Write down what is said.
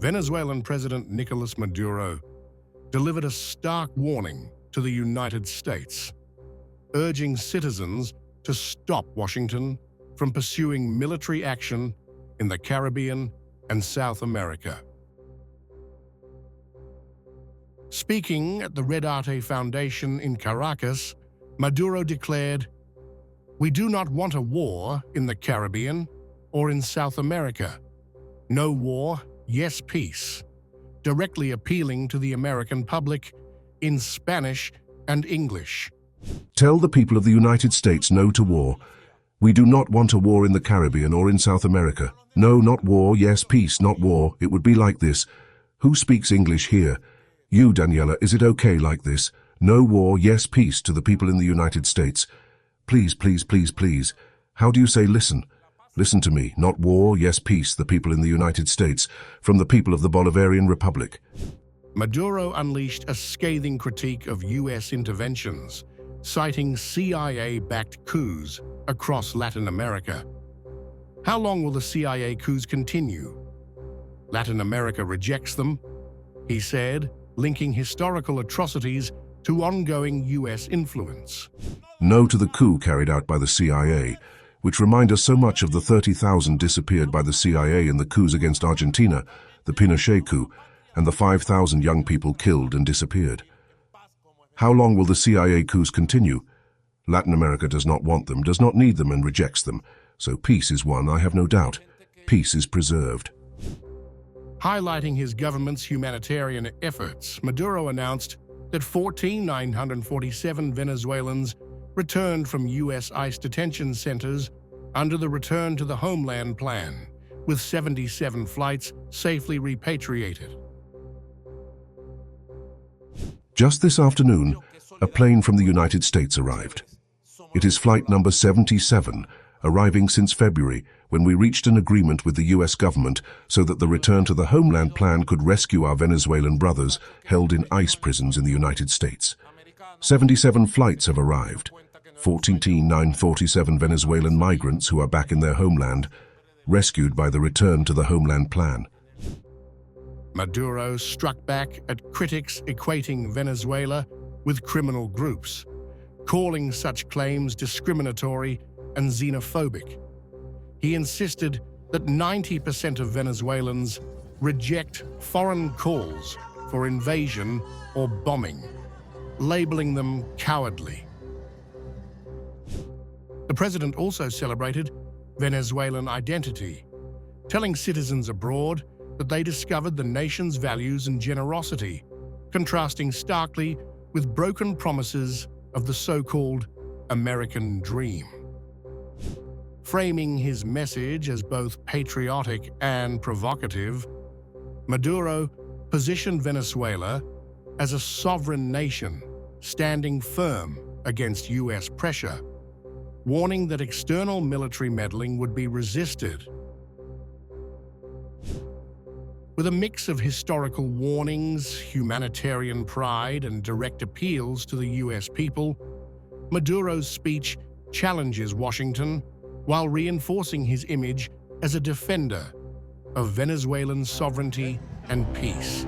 Venezuelan President Nicolas Maduro delivered a stark warning to the United States, urging citizens to stop Washington from pursuing military action in the Caribbean and South America. Speaking at the Red Arte Foundation in Caracas, Maduro declared, "We do not want a war in the Caribbean or in South America. No war, yes peace," directly appealing to the American public in Spanish and English. Tell the people of the United States no to war. We do not want a war in the Caribbean or in South America. No, not war, yes, peace, not war. It would be like this. Who speaks English here? You, Daniela, is it okay like this? No war, yes, peace to the people in the United States. Please, please, please, please. How do you say listen? Listen to me. Not war, yes, peace, the people in the United States, from the people of the Bolivarian Republic. Maduro unleashed a scathing critique of U.S. interventions, citing CIA-backed coups across Latin America. How long will the CIA coups continue? Latin America rejects them, he said, linking historical atrocities to ongoing U.S. influence. No to the coup carried out by the CIA, which remind us so much of the 30,000 disappeared by the CIA in the coups against Argentina, the Pinochet coup, and the 5,000 young people killed and disappeared. How long will the CIA coups continue? Latin America does not want them, does not need them, and rejects them. So peace is won, I have no doubt. Peace is preserved. Highlighting his government's humanitarian efforts, Maduro announced that 14,947 Venezuelans returned from U.S. ICE detention centers under the Return to the Homeland Plan, with 77 flights safely repatriated. Just this afternoon, a plane from the United States arrived. It is flight number 77, arriving since February, when we reached an agreement with the U.S. government so that the Return to the Homeland Plan could rescue our Venezuelan brothers held in ICE prisons in the United States. 77 flights have arrived. 14,947 Venezuelan migrants who are back in their homeland, rescued by the Return to the Homeland Plan. Maduro struck back at critics equating Venezuela with criminal groups, calling such claims discriminatory and xenophobic. He insisted that 90% of Venezuelans reject foreign calls for invasion or bombing, labeling them cowardly. The president also celebrated Venezuelan identity, telling citizens abroad that they discovered the nation's values and generosity, contrasting starkly with broken promises of the so-called American dream. Framing his message as both patriotic and provocative, Maduro positioned Venezuela as a sovereign nation standing firm against U.S. pressure, warning that external military meddling would be resisted. With a mix of historical warnings, humanitarian pride, and direct appeals to the U.S. people, Maduro's speech challenges Washington while reinforcing his image as a defender of Venezuelan sovereignty and peace.